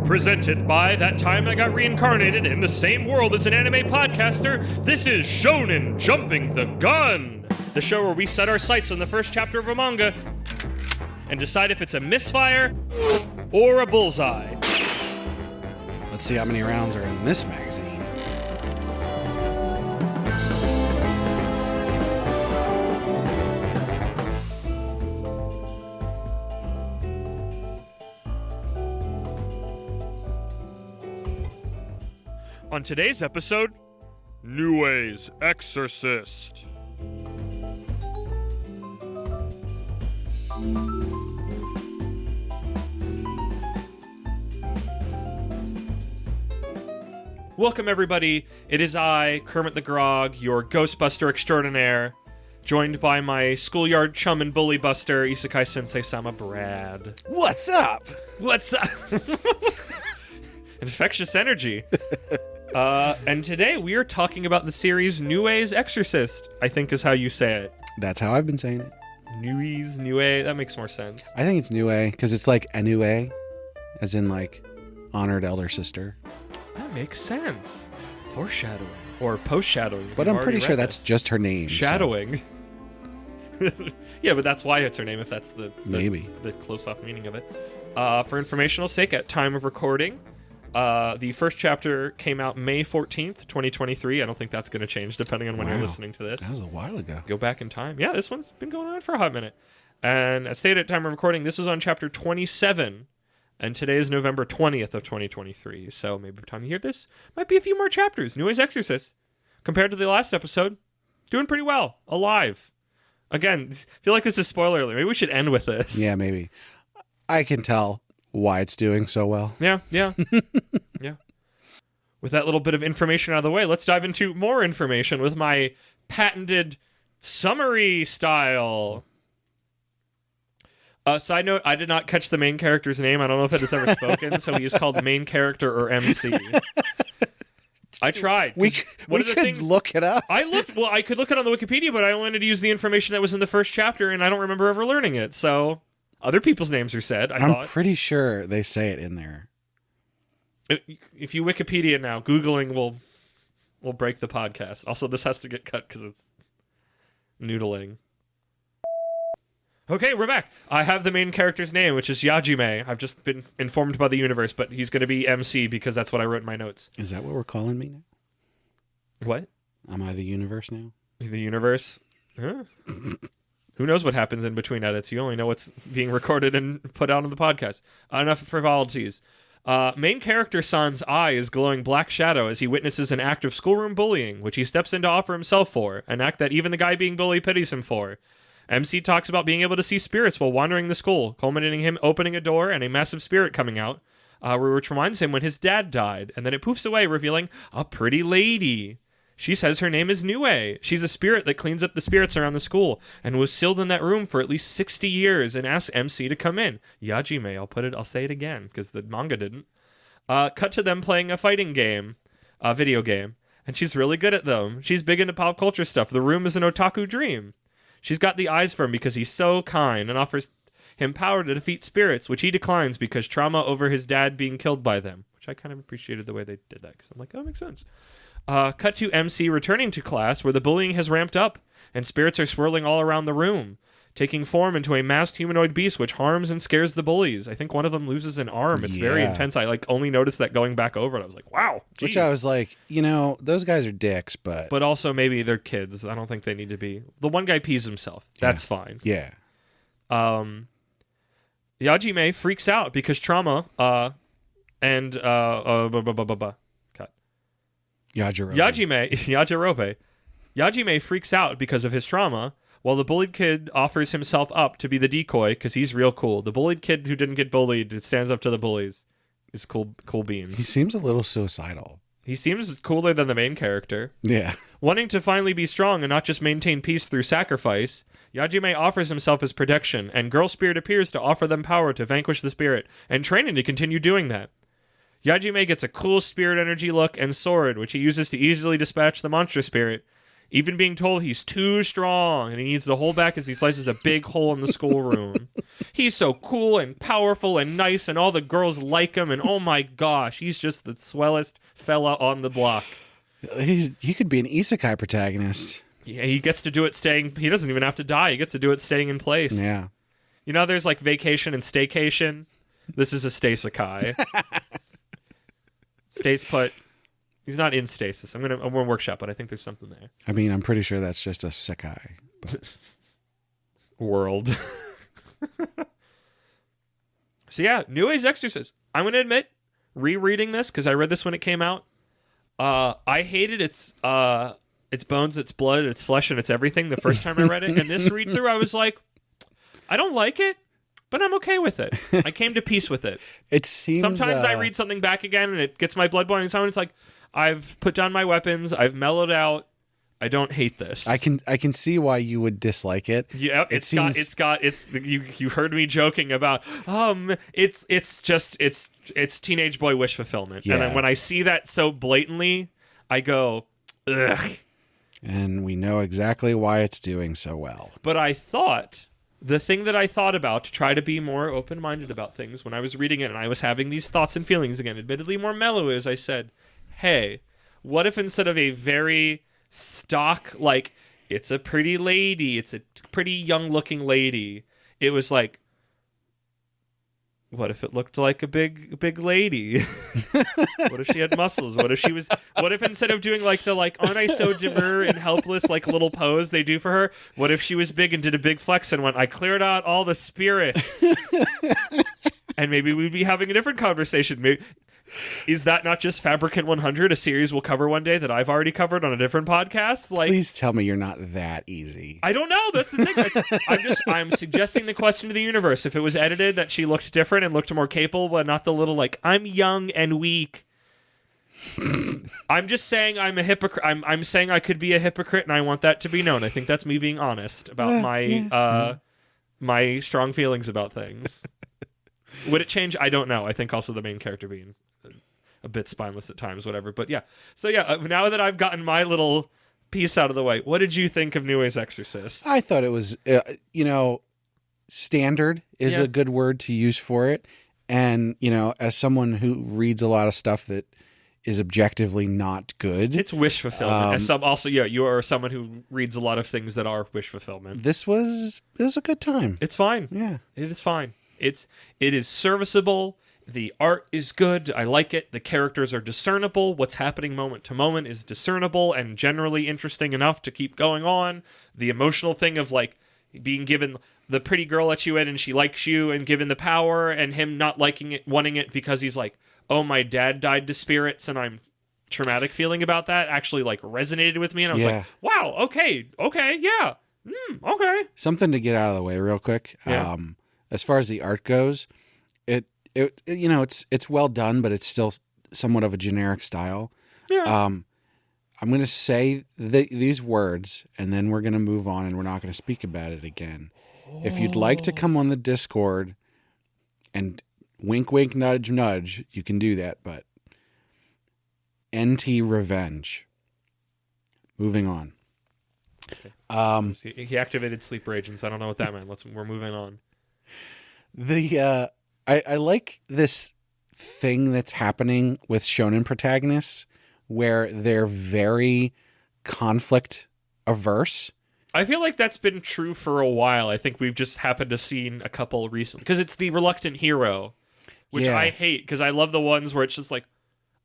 Presented by That Time I Got Reincarnated in the Same World as an Anime Podcaster, this is Shonen Jumping the Gun, the show where we set our sights on the first chapter of a manga and decide if it's a misfire or a bullseye. Let's see how many rounds are in this magazine. On today's episode, Nue's Exorcist. Welcome, everybody. It is I, Kermit the Grog, your Ghostbuster extraordinaire, joined by my schoolyard chum and bully buster, Isekai Sensei Sama Brad. What's up? What's up? Infectious energy. And today we are talking about the series Nue's Exorcist, I think is how you say it. That's how I've been saying it. Nue, that makes more sense. I think it's Nue, because it's like Anue, as in like honored elder sister. That makes sense. Foreshadowing. Or post-shadowing. But I'm pretty sure that's just her name. Shadowing. So. Yeah, but that's why it's her name, if that's the close-off meaning of it. For informational sake, at time of recording, the first chapter came out May 14th, 2023. I don't think that's going to change depending on when you're listening to this. That was a while ago. Go back in time. Yeah, this one's been going on for a hot minute. And as stated at time of recording, this is on chapter 27. And today is November 20th of 2023. So maybe by the time you hear this, might be a few more chapters. Nue's Exorcist. Compared to the last episode, doing pretty well. Alive. Again, I feel like this is spoiler alert. Maybe we should end with this. Yeah, maybe. I can tell why it's doing so well. Yeah. Yeah. With that little bit of information out of the way, let's dive into more information with my patented summary style. Side note, I did not catch the main character's name. I don't know if it has ever spoken, so he is called main character or MC. I tried. We could look it up. I could look it on the Wikipedia, but I wanted to use the information that was in the first chapter, and I don't remember ever learning it, so other people's names are said, I'm pretty sure they say it in there. If you Wikipedia now, Googling will break the podcast. Also, this has to get cut because it's noodling. Okay, we're back. I have the main character's name, which is Yajime. I've just been informed by the universe, but he's going to be MC because that's what I wrote in my notes. Is that what we're calling me now? What? Am I the universe now? The universe? Huh? Who knows what happens in between edits? You only know what's being recorded and put out on the podcast. Enough frivolities. Main character San's eye is glowing black shadow as he witnesses an act of schoolroom bullying, which he steps in to offer himself for, an act that even the guy being bullied pities him for. MC talks about being able to see spirits while wandering the school, culminating him opening a door and a massive spirit coming out, which reminds him when his dad died, and then it poofs away, revealing a pretty lady. She says her name is Nue. She's a spirit that cleans up the spirits around the school, and was sealed in that room for at least 60 years, and asks MC to come in. Yajime, I'll say it again, because the manga didn't. Cut to them playing a fighting game, a video game, and she's really good at them. She's big into pop culture stuff. The room is an otaku dream. She's got the eyes for him because he's so kind and offers him power to defeat spirits, which he declines because trauma over his dad being killed by them, which I kind of appreciated the way they did that because I'm like, oh, that makes sense. Cut to MC returning to class where the bullying has ramped up and spirits are swirling all around the room, taking form into a masked humanoid beast which harms and scares the bullies. I think one of them loses an arm. It's very intense. I only noticed that going back over it. I was like, wow. Geez. Which I was like, those guys are dicks, but... But also maybe they're kids. I don't think they need to be. The one guy pees himself. That's fine. Yeah. Yajime freaks out because trauma cut. Yajirobe. Yajime freaks out because of his trauma, while the bullied kid offers himself up to be the decoy because he's real cool. The bullied kid who didn't get bullied stands up to the bullies. Is cool beans. He seems a little suicidal. He seems cooler than the main character. Yeah. Wanting to finally be strong and not just maintain peace through sacrifice, Yajime offers himself as protection, and Girl Spirit appears to offer them power to vanquish the spirit, and training to continue doing that. Yajime gets a cool spirit energy look and sword, which he uses to easily dispatch the monster spirit, even being told he's too strong and he needs to hold back as he slices a big hole in the schoolroom. He's so cool and powerful and nice, and all the girls like him, and oh my gosh, he's just the swellest fella on the block. He could be an isekai protagonist. Yeah, he gets to do it staying. He doesn't even have to die. He gets to do it staying in place. Yeah. You know, there's like vacation and staycation. This is a stasekai. Stays put. He's not in stasis. I'm gonna workshop, but I think there's something there. I mean, I'm pretty sure that's just a sekai. World. So yeah, New Age Exorcist. I'm gonna admit, rereading this because I read this when it came out. I hated its bones, its blood, its flesh, and its everything the first time I read it. And this read through, I was like, I don't like it, but I'm okay with it. I came to peace with it. It seems sometimes I read something back again and it gets my blood boiling. Sometimes it's like I've put down my weapons, I've mellowed out. I don't hate this. I can see why you would dislike it. Yeah, it's you heard me joking about it's teenage boy wish fulfillment. Yeah. And then when I see that so blatantly, I go, ugh. And we know exactly why it's doing so well. But I thought the thing that I thought about to try to be more open-minded about things when I was reading it and I was having these thoughts and feelings again, admittedly more mellow, is I said, hey, what if instead of a very stock, like, it's a pretty lady, it's a pretty young-looking lady, it was like, what if it looked like a big lady? What if she had muscles? What if instead of doing like the aren't I so demure and helpless like little pose they do for her, what if she was big and did a big flex and went, I cleared out all the spirits? And maybe we'd be having a different conversation. Maybe, is that not just Fabricant 100, a series we'll cover one day that I've already covered on a different podcast? Like, please tell me you're not that easy. I don't know. That's the thing. I'm suggesting the question to the universe. If it was edited that she looked different and looked more capable, but not the little like I'm young and weak. I'm just saying I'm a hypocrite. I'm saying I could be a hypocrite, and I want that to be known. I think that's me being honest about my strong feelings about things. Would it change? I don't know. I think also the main character being a bit spineless at times, whatever. But yeah. So yeah, now that I've gotten my little piece out of the way, what did you think of New Age Exorcist? I thought it was, standard is a good word to use for it. And, as someone who reads a lot of stuff that is objectively not good. It's wish fulfillment. You are someone who reads a lot of things that are wish fulfillment. It was a good time. It's fine. Yeah. It is fine. It is serviceable. The art is good. I like it. The characters are discernible. What's happening moment to moment is discernible and generally interesting enough to keep going on. The emotional thing of like being given the pretty girl lets you in and she likes you and given the power, and him not liking it, wanting it because he's like, oh, my dad died to spirits and I'm traumatic feeling about that, actually like resonated with me. And I was like, wow, okay, yeah, okay. Something to get out of the way real quick. Yeah. As far as the art goes, it's well done, but it's still somewhat of a generic style. Yeah. I'm going to say these words, and then we're going to move on, and we're not going to speak about it again. Oh. If you'd like to come on the Discord and wink, wink, nudge, nudge, you can do that, but NT Revenge. Moving on. Okay. He activated sleeper agents. I don't know what that meant. We're moving on. I like this thing that's happening with shonen protagonists where they're very conflict averse. I feel like that's been true for a while. I think we've just happened to seen a couple recently because it's the reluctant hero, which I hate because I love the ones where it's just like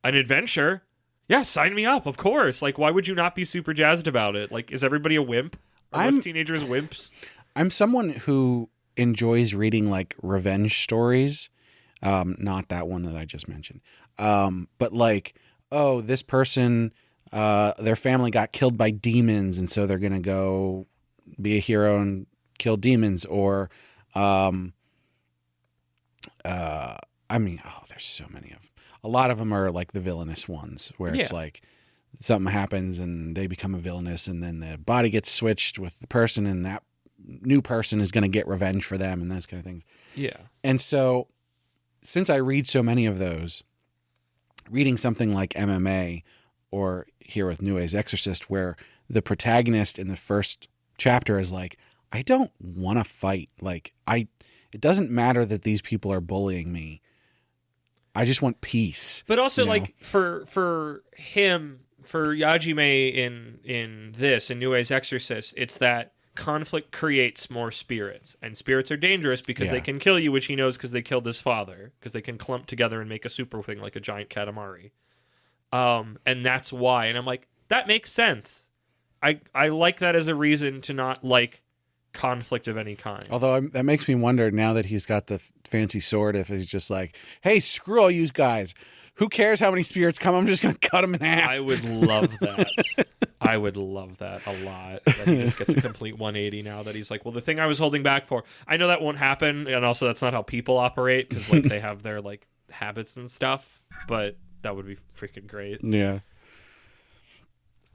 an adventure. Yeah, sign me up, of course. Like, why would you not be super jazzed about it? Like, is everybody a wimp? Are most teenagers wimps? I'm someone who enjoys reading like revenge stories. Not that one that I just mentioned. But like, oh, this person, their family got killed by demons, and so they're going to go be a hero and kill demons. Or, there's so many of them. A lot of them are like the villainous ones where it's like something happens and they become a villainous, and then the body gets switched with the person, and that new person is going to get revenge for them and those kind of things. Yeah. And so since I read so many of those, reading something like MMA or here with New Age Exorcist, where the protagonist in the first chapter is like, I don't want to fight. Like, it doesn't matter that these people are bullying me. I just want peace. But also, you know? like, for him, for Yajime in Nue's Exorcist, it's that conflict creates more spirits. And spirits are dangerous because they can kill you, which he knows because they killed his father. Because they can clump together and make a super thing like a giant Katamari. And that's why. And I'm like, that makes sense. I like that as a reason to not like conflict of any kind. Although that makes me wonder now that he's got the fancy sword, if he's just like, hey, screw all you guys. Who cares how many spirits come? I'm just going to cut them in half. I would love that. I would love that a lot. That he just gets a complete 180 now that he's like, well, the thing I was holding back for, I know that won't happen. And also that's not how people operate because like they have their like habits and stuff, but that would be freaking great. Yeah.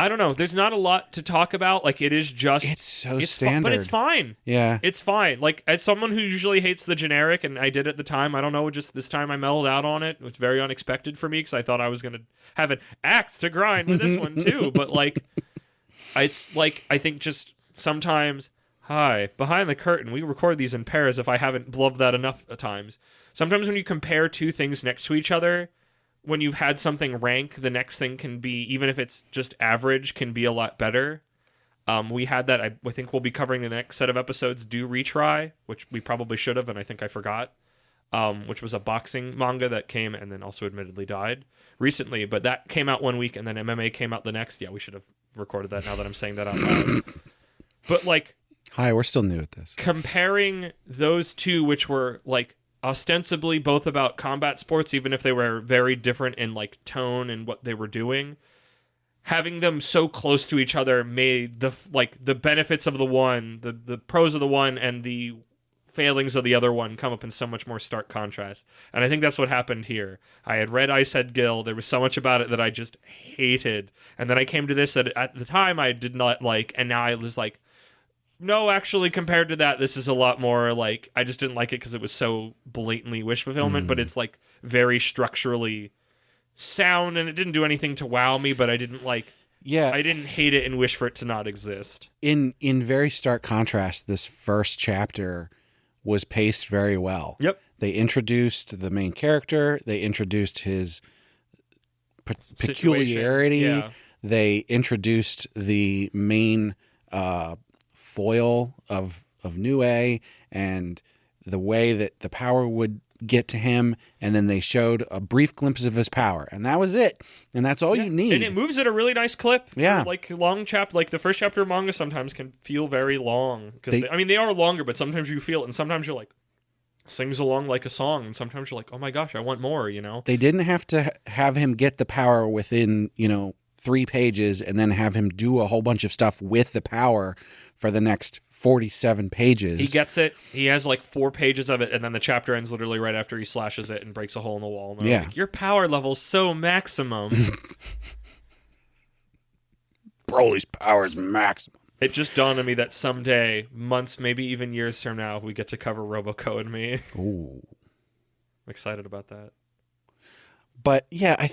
I don't know. There's not a lot to talk about. Like, it is just... It's standard. But it's fine. Yeah. It's fine. Like, as someone who usually hates the generic, and I did at the time, I don't know, just this time I mellowed out on it. It was very unexpected for me, because I thought I was going to have an axe to grind with this one, too. But, like, it's like, I think just sometimes... Hi, behind the curtain, we record these in pairs if I haven't blubbed that enough times. Sometimes when you compare two things next to each other... When you've had something rank, the next thing can be, even if it's just average, can be a lot better. We had that, I think we'll be covering the next set of episodes, Do Retry, which we probably should have, and I think I forgot, which was a boxing manga that came and then also admittedly died recently, but that came out 1 week and then MMA came out the next. Yeah, we should have recorded that now that I'm saying that out loud. But, like... Hi, we're still new at this. Comparing those two, which were, like, ostensibly both about combat sports, even if they were very different in like tone and what they were doing, having them so close to each other made the benefits of the one, the pros of the one and the failings of the other one come up in so much more stark contrast. And I think that's what happened here. I had read Ice Head Gill. There was so much about it that I just hated. And then I came to this that at the time I did not like, and now I was like, no, actually, compared to that, this is a lot more, like, I just didn't like it because it was so blatantly wish fulfillment, but it's, like, very structurally sound, and it didn't do anything to wow me, but I didn't, like, I didn't hate it and wish for it to not exist. In very stark contrast, this first chapter was paced very well. Yep. They introduced the main character, they introduced his peculiarity, they introduced the main... foil of Nue and the way that the power would get to him, and then they showed a brief glimpse of his power, and that was it. And that's all you need. And it moves at a really nice clip. Yeah. Like long like the first chapter of manga sometimes can feel very long. Because they are longer, but sometimes you feel it, and sometimes you're like, sings along like a song, and sometimes you're like, oh my gosh, I want more, you know? They didn't have to have him get the power within, 3 pages and then have him do a whole bunch of stuff with the power for the next 47 pages. He gets it. He has like 4 pages of it, and then the chapter ends literally right after he slashes it and breaks a hole in the wall. And like, your power level's so maximum. Broly's power's maximum. It just dawned on me that someday, months, maybe even years from now, we get to cover Roboco and me. Ooh. I'm excited about that. But yeah,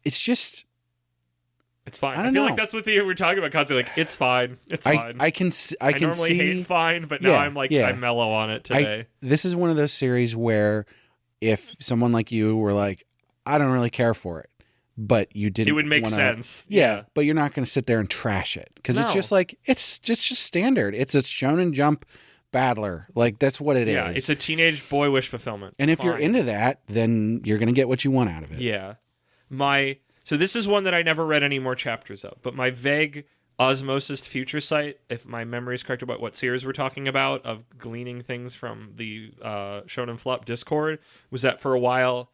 it's just... It's fine. I feel like that's what we're talking about constantly. Like, it's fine. It's fine. I can normally see... hate fine, but now I'm like, I'm mellow on it today. This is one of those series where if someone like you were like, I don't really care for it, but you didn't... It would make sense. Yeah, but you're not going to sit there and trash it. Because it's just like, it's just standard. It's a Shonen Jump battler. Like, that's what it is. Yeah, it's a teenage boy wish fulfillment. And if you're into that, then you're going to get what you want out of it. Yeah. So this is one that I never read any more chapters of, but my vague Osmosis Future Sight, if my memory is correct about what series we're talking about, of gleaning things from the Shonen Flop Discord, was that for a while,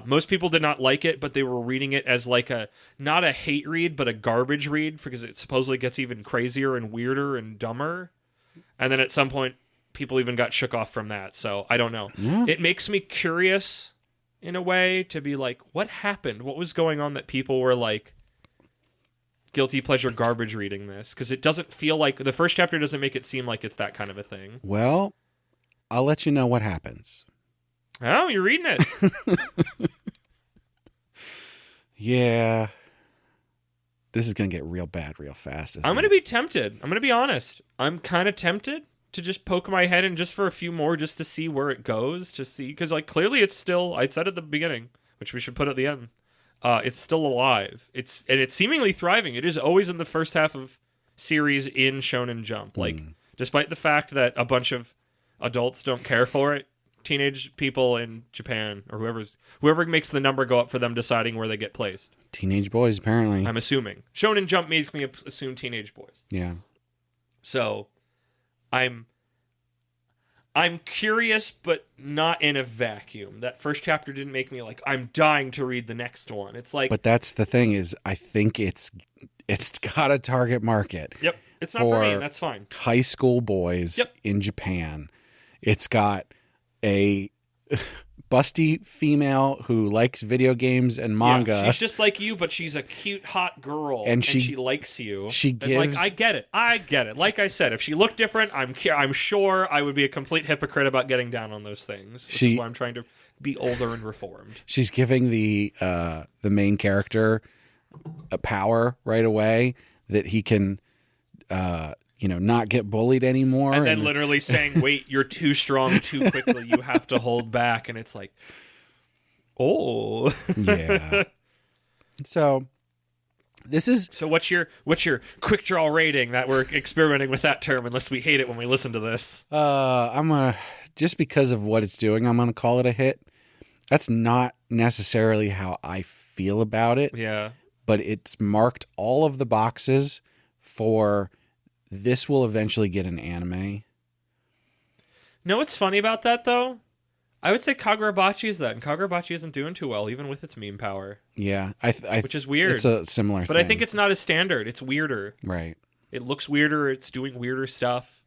most people did not like it, but they were reading it as like not a hate read, but a garbage read, because it supposedly gets even crazier and weirder and dumber. And then at some point, people even got shook off from that, so I don't know. Yeah. It makes me curious... in a way, to be like, what happened? What was going on that people were like guilty pleasure garbage reading this? Because it doesn't feel like the first chapter doesn't make it seem like it's that kind of a thing. Well, I'll let you know what happens. Oh, you're reading it. Yeah. This is going to get real bad real fast. I'm going to be tempted. I'm going to be honest. I'm kind of tempted to just poke my head in just for a few more, just to see where it goes, to see, because like clearly it's still, I said at the beginning, which we should put at the end, it's still alive. It's seemingly thriving. It is always in the first half of series in Shonen Jump. Like, despite the fact that a bunch of adults don't care for it, teenage people in Japan or whoever makes the number go up for them deciding where they get placed. Teenage boys, apparently. I'm assuming. Shonen Jump makes me assume teenage boys. Yeah. So, I'm curious, but not in a vacuum. That first chapter didn't make me like, I'm dying to read the next one. It's like... But that's the thing is, I think it's got a target market. Yep. It's not for me, and that's fine. High school boys in Japan. It's got a busty female who likes video games and manga. Yeah, she's just like you, but she's a cute, hot girl, and she likes you. She gives... I get it. Like I said, if she looked different, I'm sure I would be a complete hypocrite about getting down on those things. Which is why I'm trying to be older and reformed. She's giving the main character a power right away that he can... not get bullied anymore. And then literally saying, wait, you're too strong too quickly. You have to hold back. And it's like, oh. Yeah. So this is... So what's your quick draw rating that we're experimenting with that term, unless we hate it when we listen to this? I'm going to, just because of what it's doing, I'm going to call it a hit. That's not necessarily how I feel about it. Yeah. But it's marked all of the boxes for... This will eventually get an anime. Know what's funny about that, though? I would say Kagurabachi is that, and Kagurabachi isn't doing too well, even with its meme power. Yeah. Which is weird. It's a similar thing. But I think it's not as standard. It's weirder. Right. It looks weirder. It's doing weirder stuff,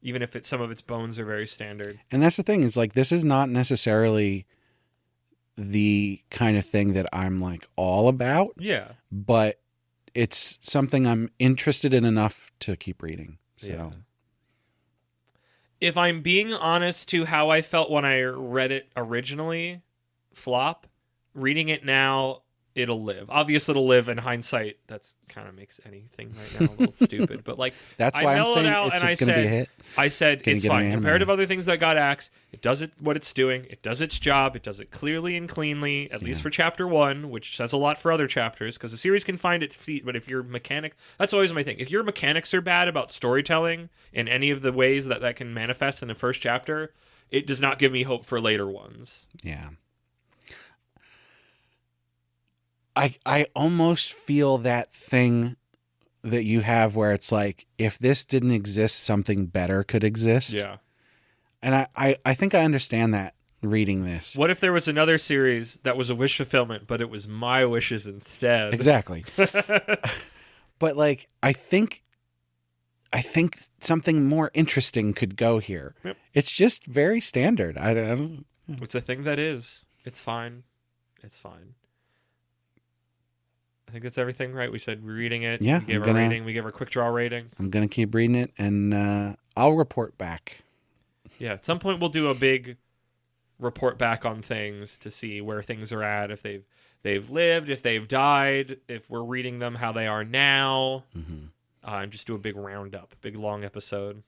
even if some of its bones are very standard. And that's the thing, is like, this is not necessarily the kind of thing that I'm like all about. Yeah. But it's something I'm interested in enough to keep reading. So, yeah. If I'm being honest to how I felt when I read it originally, flop, reading it now, it'll live. Obviously, it'll live. In hindsight, that's kind of makes anything right now a little stupid. But like, that's why I'm saying it's going to be a hit. I said it's fine. Compared to other things that got axed, it does what it's doing. It does its job. It does it clearly and cleanly, at least for chapter 1, which says a lot for other chapters, because the series can find its feet. But if your mechanic, that's always my thing. If your mechanics are bad about storytelling in any of the ways that can manifest in the first chapter, it does not give me hope for later ones. Yeah. I almost feel that thing that you have where it's like, if this didn't exist, something better could exist. Yeah. And I think I understand that reading this. What if there was another series that was a wish fulfillment, but it was my wishes instead? Exactly. But like, I think something more interesting could go here. Yep. It's just very standard. I don't. It's a thing that is. It's fine. It's fine. I think that's everything, right? We said we're reading it. Yeah. We gave our rating. We gave our quick draw rating. I'm going to keep reading it, and I'll report back. Yeah. At some point, we'll do a big report back on things to see where things are at, if they've lived, if they've died, if we're reading them how they are now. Mm-hmm. And just do a big roundup, big long episode.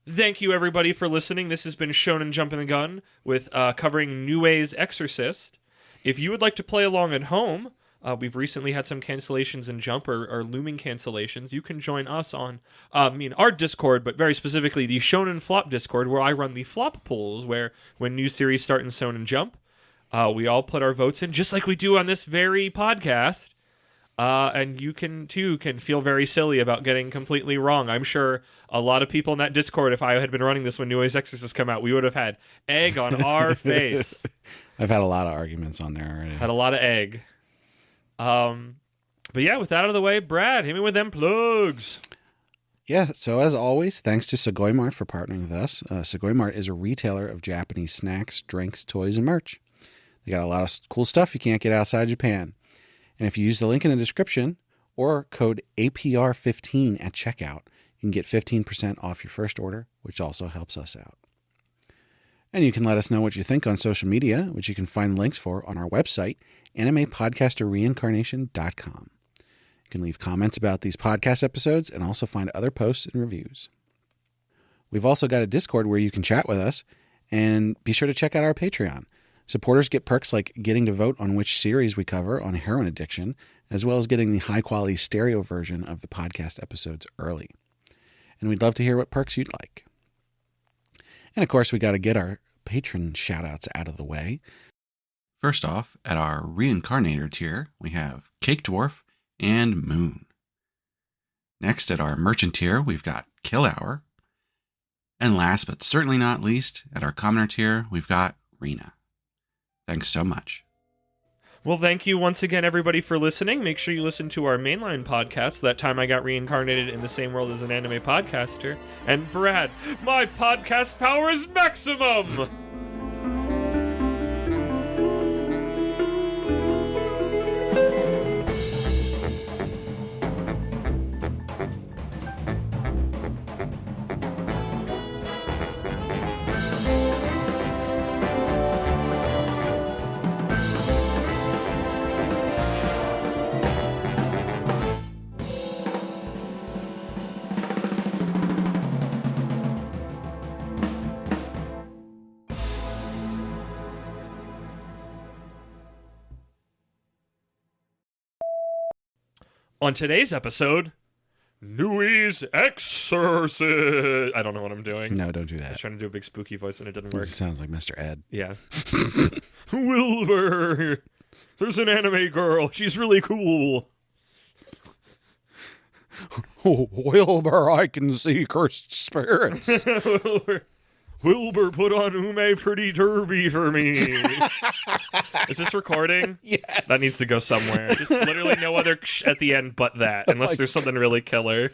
Thank you, everybody, for listening. This has been Shonen Jumping the Gun with covering Nue's Exorcist. If you would like to play along at home, we've recently had some cancellations in Jump or looming cancellations. You can join us on our Discord, but very specifically the Shonen Flop Discord, where I run the flop polls, where when new series start in Shonen Jump, we all put our votes in, just like we do on this very podcast. And you can feel very silly about getting completely wrong. I'm sure a lot of people in that Discord, if I had been running this when Nue's Exorcist come out, we would have had egg on our face. I've had a lot of arguments on there already. Had a lot of egg. But yeah, with that out of the way, Brad, hit me with them plugs. Yeah, so as always, thanks to Sugoi Mart for partnering with us. Sugoi Mart is a retailer of Japanese snacks, drinks, toys, and merch. They got a lot of cool stuff you can't get outside Japan. And if you use the link in the description or code APR15 at checkout, you can get 15% off your first order, which also helps us out. And you can let us know what you think on social media, which you can find links for on our website, animepodcasterreincarnation.com. You can leave comments about these podcast episodes and also find other posts and reviews. We've also got a Discord where you can chat with us, and be sure to check out our Patreon. Supporters get perks like getting to vote on which series we cover on heroin addiction, as well as getting the high-quality stereo version of the podcast episodes early. And we'd love to hear what perks you'd like. And of course, we got to get our patron shout-outs out of the way. First off, at our Reincarnator tier, we have Cake Dwarf and Moon. Next, at our Merchant tier, we've got Kill Hour. And last but certainly not least, at our Commoner tier, we've got Rena. Thanks so much. Well, thank you once again, everybody, for listening. Make sure you listen to our mainline podcast, That Time I Got Reincarnated in the Same World as an Anime Podcaster. And Brad, my podcast power is maximum! On today's episode, Nui's Exorcist. I don't know what I'm doing. No, don't do I was that. trying to do a big spooky voice and it didn't work. It sounds like Mr. Ed. Yeah. Wilbur, there's an anime girl. She's really cool. Oh, Wilbur, I can see cursed spirits. Wilbur, put on Ume Pretty Derby for me. Is this recording? Yes. That needs to go somewhere. Just literally no other at the end but that, unless there's something really killer.